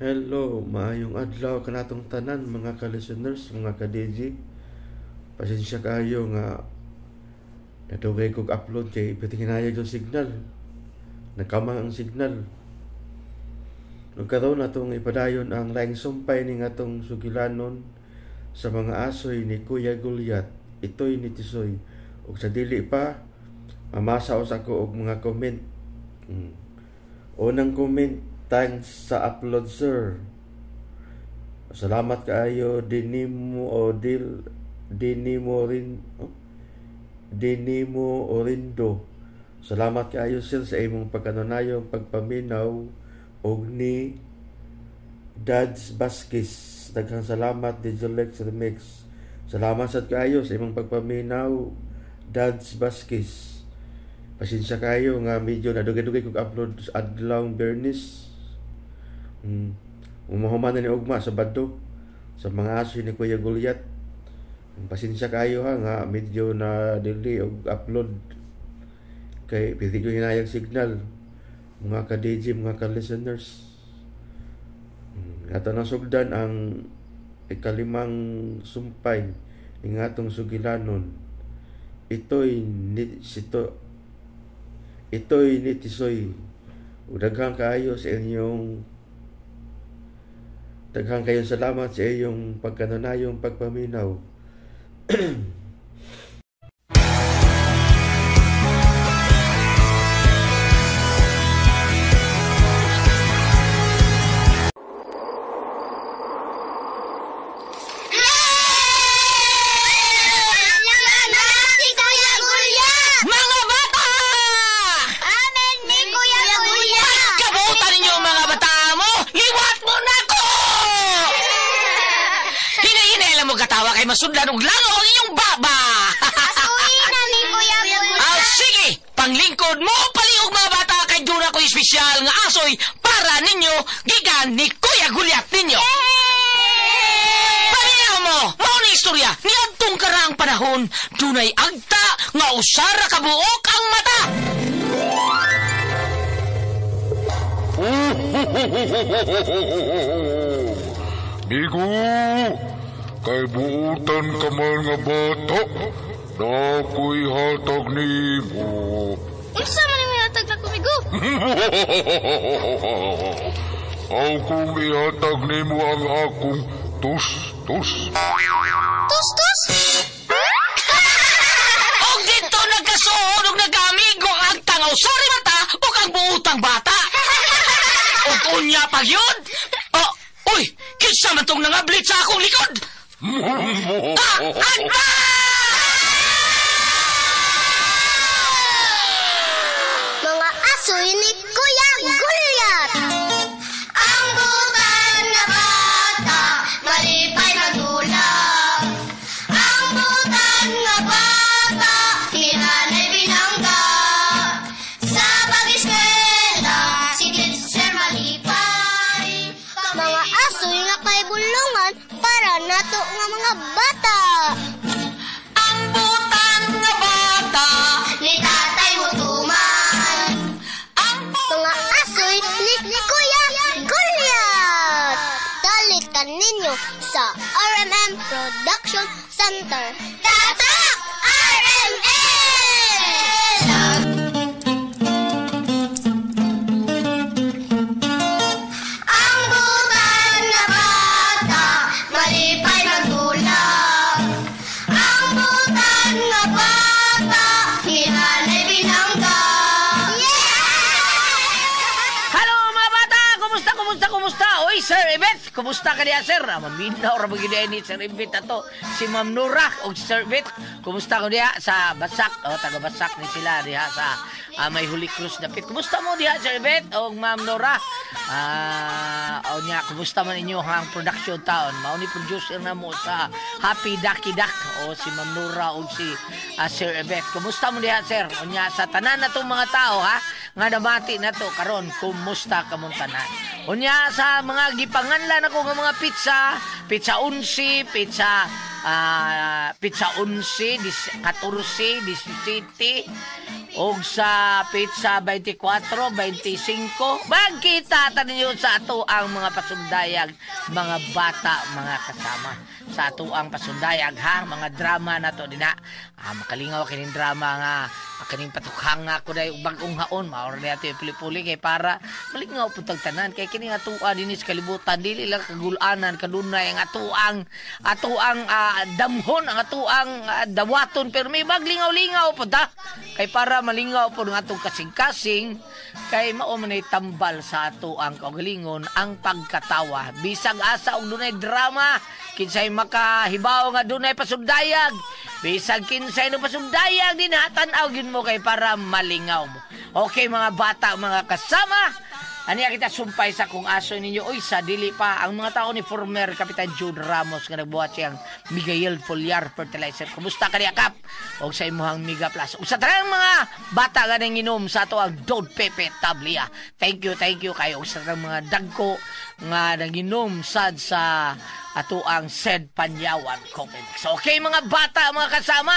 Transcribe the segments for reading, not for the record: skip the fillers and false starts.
Hello, maayong adlaw kanatong tanan mga ka-listeners, mga ka-DJ. Pasensya kayo nga nadugay kog upload kay pitinginayo yung signal. Nagkamang ang signal. Nagkaroon natong ipadayon ang laing sumpay ni atong sugilanon sa mga asoy ni Kuya Gulyat. Ito'y ni Tisoy. Ug sa dili pa, mamasaos ako og mga comment. Unang comment, thanks sa upload, sir. Salamat kaayo Dinimo Orindo. Salamat kaayo sir sa imong pagkanunayong pagpaminaw og ni Dads Baskis. Daghang salamat Digilex Remix. Salamat sad kaayo sa imong pagpaminaw Dads Baskis. Pasensya kayo nga medyo nadugay-dugay kong upload sa adlaw Bernis. Umahuman na ni Ugma sa Bado sa mga aso ni Kuya Gulyat. Pasensya kayo ha nga medyo na delay og upload kay pili ko hinayang signal mga ka-DJ, mga ka-listeners. Ato na sugdan ang ikalimang sumpay ng atong sugilanon. Ito'y ni Tisoy. Daghang kayo salamat sa iyong pagkanunayong pagpaminaw. Masudlan og langaw ang inyong baba. Asuhin na ni Kuya Gulyat. Sige, panglingkod mo paliog mga bata kay dura ko espesyal nga asoy para ninyo gigan ni Kuya Gulyat ninyo. Paniyaw mo, mao ni istorya ni adtong karang panahon dunay agta nga usara ka buok ang mata. Bigo, kay buutan ka man nga bata, na ako'y hatag nimo. Unsa man ni hatag na kumigo? Akong ihatag nimo ang akong tus-tus. Tus-tus? Og dito nagkasuod og nagamigo ang tangaw sari mata o ang buutang bata. Og unya pa yun? Uy, kinsa man tong nangablit sa akong likod? Mga asoy ni Kuya Gulyat. Ang butan nga bata, malipay magulang. Ang butan nga bata, hinanay binangga. Sa pag-eskwela, sige sir malipay. Mga asoy nga kay bulungan para nato nga mga bata. Ang butan nga bata, Ni tatay mo tuman. Mga asoy ni Kuya Gulyat. Dalitan ninyo sa RMM Production Center. Tatak RMM! Ang butan nga bata, malipay magulang. Ang butan nga bata, hinanay binangga. Hello mga bata! Kumusta? Oy, Sir Ibet! Kumusta ka niya, Sir? Maminaw ra magiging ni Sir Ibet ato. Si Ma'am Nora o Sir Ibet. Kumusta ko niya sa Basak? Taga Basak ni sila diha sa May Holy Cruz dapit. Kumusta mo diha, Sir Ibet? O Ma'am Nora? Kumusta man inyo ang production taon? Mao ni producer na mo sa Happy Ducky Duck o si Ma'am Nora o si Sir Ibet. Kumusta mo diha, Sir? O niya, sa tanan na itong mga tao, ha? Nga namati na to karon, kumusta ka mong tanan? Unya sa mga gipanganlan ako nga mga pizza 11, pizza 11, 14, 17, og sa pizza 24, 25. Magkita ta ninyo sa ato ang mga pasundayag, mga bata, mga kasama. Sa ato ang pasundayag ha, mga drama na to dina. Makalingaw kining drama nga kaning patukhang nga ako dahil bagong haon maor na ito yung puli-puli kay para malingaw po tagtanan kay kining atuan dinis kalibutan dili lang kagulanan kadunay ang atuang damhon ang atuang dawaton pero may maglingaw-lingaw po ta kay para malingaw po ng atong kasing-kasing kay mao man tambal sa atuang kaugalingon ang pagkatawa bisag asa og dunay drama kinsay makahibaw nga dunay pasundayag bisag kinsay no pasundayag din tan-aw gyud mo kay para malingaw mo. Okay mga bata, mga kasama, aniya kita sumpay sa kung aso ninyo. Oy, sa dili pa ang mga tao ni former Kapitan Jude Ramos nga nagbuhat siyang Miguel Foliar Fertilizer. Kumusta ka niya, Kap? O sa imuhang Mega Plus. O sa tarang mga bata nga nang inom sa ato ang Don Pepe Tablia. Thank you kayo. O sa tarang mga dagko nga nang inom sad sa ato ang Sed Panyawan Copedex. Okay mga bata, mga kasama,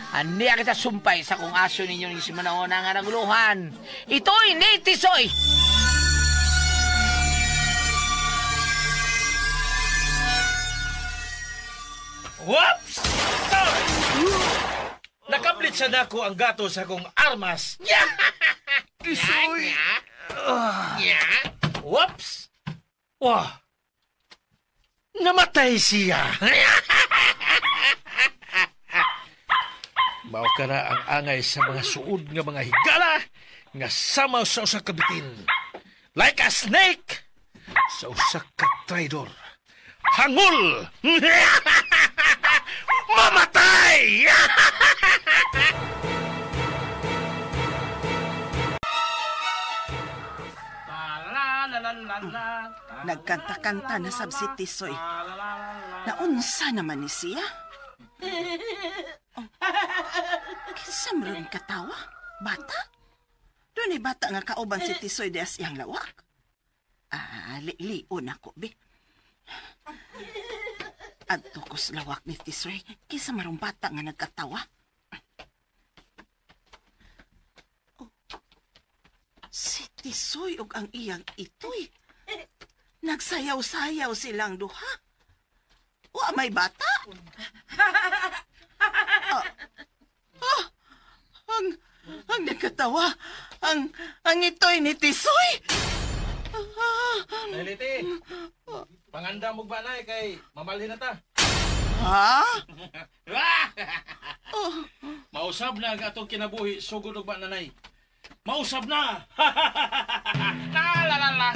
aniya kita sumpay sa kung aso ninyo ni si Manahon nga naguluhan. Ito'y Netisoy! Whoops! Nakablit sa nako ang gato sa kong armas. Isoy! Whoops! Wah! Namatay siya! Mao ka na ang angay sa mga suod nga mga higala nga sama sa usa ka bitin. Like a snake sa usa ka traidor. Hangul! Mamatay! Nagkanta-kanta na sab si Tisoy. Naunsa naman ni siya? Oh. Kinsa maron katawa? Bata? Doon ay bata nga kauban si Tisoy des iyang lawak. Lion ako, be. Adto ko sa lawak ni Tisoy. Kinsa maron bata nga nagkatawa? Oh. Si Tisoy og ang iyang itoy. Nagsayaw-sayaw silang duha. Wa may bata? Ang nagkatawa. Ang ito'y ni Tisoy. Liti, panganda mo ba na kay mamalhin na ta? Ha? Mausab na ang atong kinabuhi, sugod og ba nanay. Mausab na! La.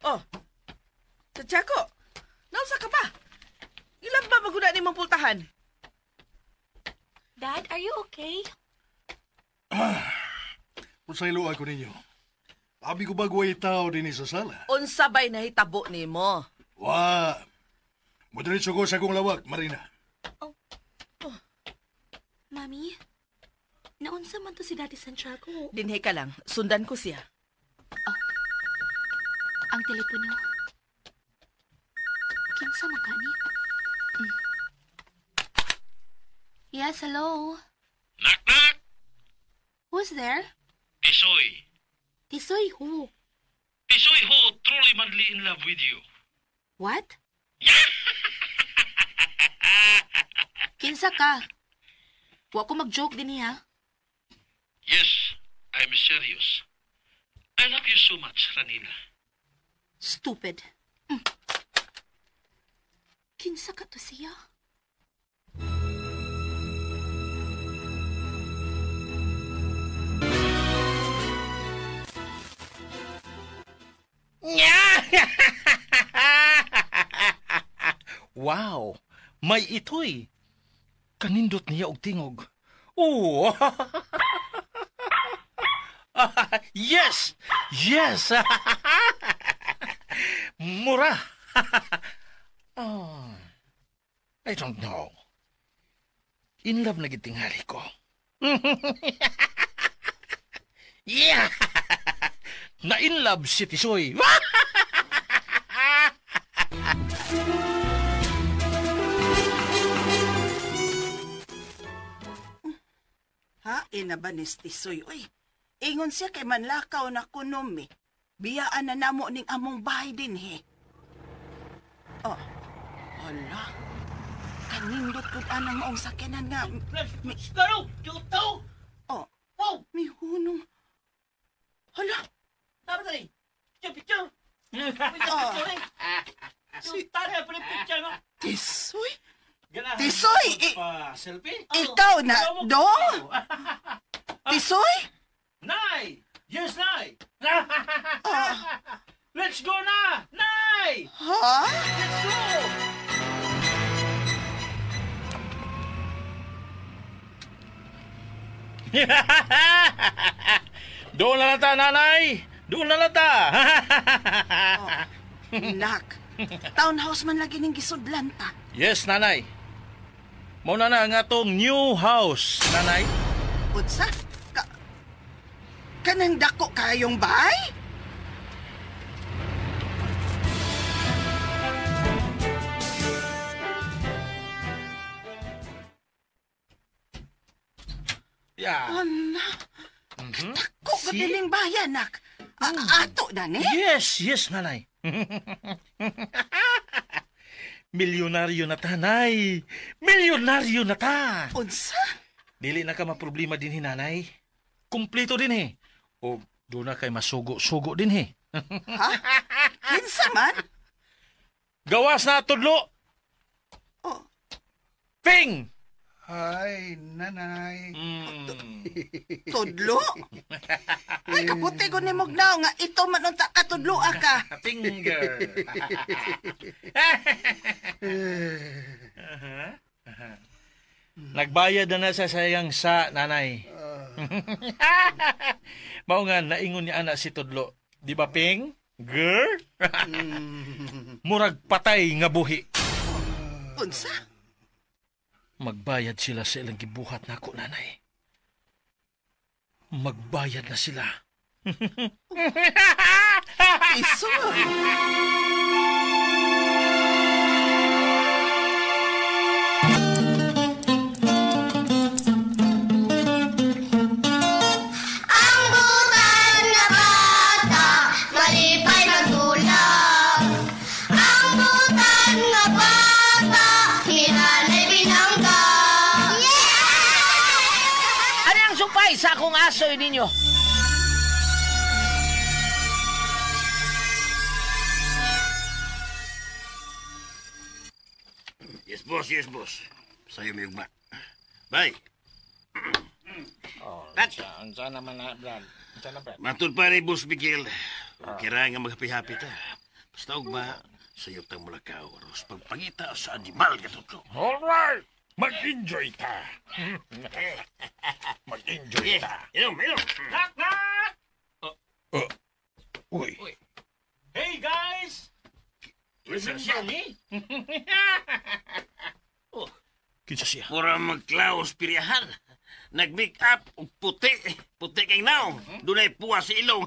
Oh, Tachako, nausa ka pa? Ilan ba maguna ni mong pultahan? Dad, are you okay? Unsay luay ko ninyo. Abi ko bagway tao din sa sala. Unsa bay nahitabo nimo? Wa. Madiretso ko sa akong lawak, Marina. Mami, naunsa man to si Daddy Santiago? Dinhe ka lang, sundan ko siya. Ang telepono. Kinsa magkani? Yes, hello? Knock! Who's there? Tisoy! Tisoy who? Tisoy ho, truly madly in love with you. What? Kinsa ka? Wa ko mag-joke din ha? Yes, I'm serious. I love you so much, Ranina. Stupid. Kinsa ka to siya? Wow, may itoy. Kanindot niya og tingog. Oh! Yes! Mura! Oh, I don't know. In love na gitingali ko. Yeah! Na in love si Tisoy. Ha? Ina ba ni Tisoy? Uy, ingon siya kay manlakaw na kunomi. Biyaan na namo ning among bahay din, he. Oh, hala. Kanindot ko anang maong sakyanan nga. Go! Tuto! Oh, Wow! may hunong. Hala, Tama tali! Picture! Tara, pala picture, no? Tisoy? Ganahan Tisoy! selfie? Ikaw na, dong? Tisoy? Nay! Yes, Nay! Let's go na! Nay! Ha? Let's go! Doon na lata, nanay! Doon na lata! Nak, townhouse man lagi ning gisudlan ta. Yes, nanay. Mauna na nga tong new house, nanay. Unsa? Kanang dako kayong bahay? Yeah. Ana, Mhm. ko gadiling bayan, nak. Ato na ni? Yes, nanay. Milyonaryo na ta, nay. Milyonaryo na ta. Unsa? Dili na ka maproblema din, nanay. Kumpleto din, O doon na kay masugo-sugo din, Ha? Kinsa man? Gawas na, tudlo. Oh, Ping! Ay, nanay. tudlo? Ay, kaputi ko ni Mugnaw nga ito man unta katudlo ka. Finger. Nagbayad na sa sayang sa nanay. Mao nga naingon ni ana si Tudlo. Di ba, Ping? Girl? Murag patay nga buhi. Unsa? Magbayad sila sa ilang gibuhat nako, nanay. Magbayad na sila. Isoy. Ang butan nga bata, malipay magdulag. Ang butan nga bata, hinanay binangga. Ano ang supay sa akong asoy ninyo? Yes, boss. Sa'yo may ugma. Bye. Brad, Ansa naman na, Brad? Ansa na, Brad? matud pa ni Boss Miguel. Kira nga maghapi-hapi ta. Basta ugma, sa'yo tang mulakaw. Aros pagpangita sa animal ka tutlo. Alright! Mag-enjoy ka! Mag-enjoy ka! Inom. Knock, knock! Uy! Hey, guys! Isa siya. Kinsa siya? Mura magklaos piriyahan. Nag-make up og puti. Puti kay now. Dunay puwa sa ilong.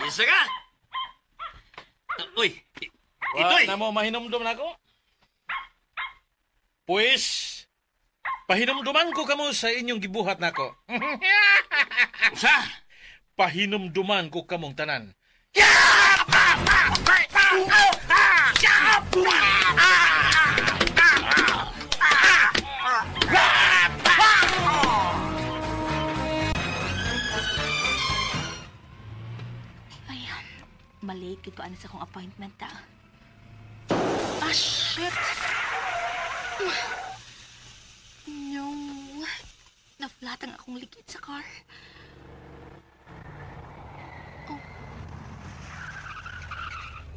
Isa ka? Uy, itoy. Na mo mahinumdum na ko? Pues, pahinumduman ko kamo sa inyong gibuhat nako. Usa? Pahinumduman ko kamong tanan. Ayan, malate ko ano sa akong appointment ta. Ah, shit! No. Naflatang akong likid sa car. Oh.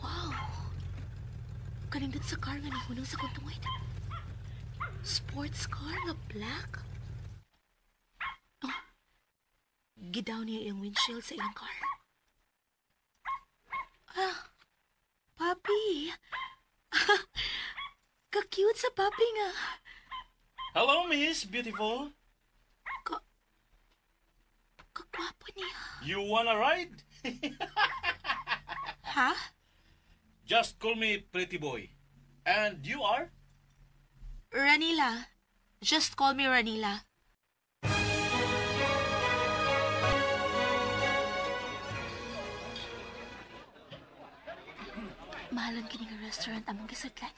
Wow. Kanindot sa car nga nahunong sa kuntungwid. Sports car nga black. Oh. Gidaw niya yung windshield sa iyang car. Ah, papi. Ka-cute sa papi nga. Hello, Miss Beautiful. Kagwapo niya. You wanna ride? Ha? Just call me Pretty Boy. And you are? Ranila. Just call me Ranila. Mahalan kini nga restaurant among gisadlan.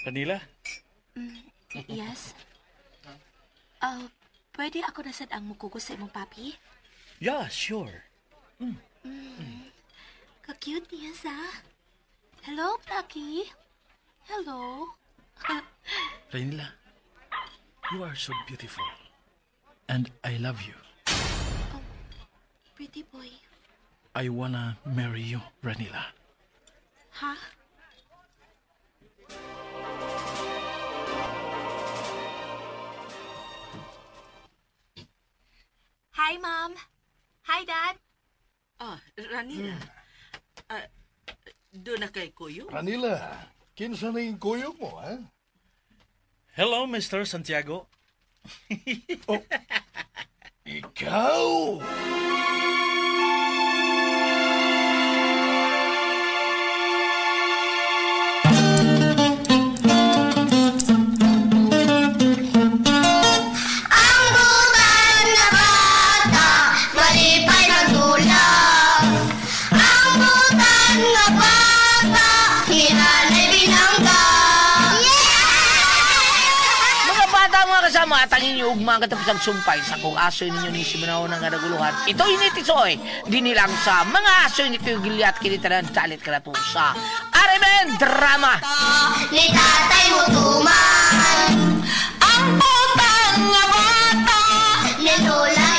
Ranila? Yes? Pwede ako nasad ang mukugos sa imong papi? Yeah, sure. Ka-cute niya sa. Hello, Plucky. Hello. Ranila, you are so beautiful. And I love you. Pretty boy. I wanna marry you, Ranila. Ha? Hi, Mom. Hi, Dad. Ranila. Doon na kay Kuyo? Ranila, kinsa na yung kuyog mo, ha? Hello, Mr. Santiago. Ikaw! Ang butan na bata, malipay magdulag. Ang butan na bata, hinanay binangga. Mga bata, mga kasama, at ang inyo ugma katapos sumpay sa kung asoy ninyo ni Simanao ng naguluhan. Ito'y nitisoy, dinilang sa mga asoy ni Kuya Gulyat kinitanan talit karatusa. Arimen Drama! Ni tatay mo tuman. Ang butan na bata, ni lola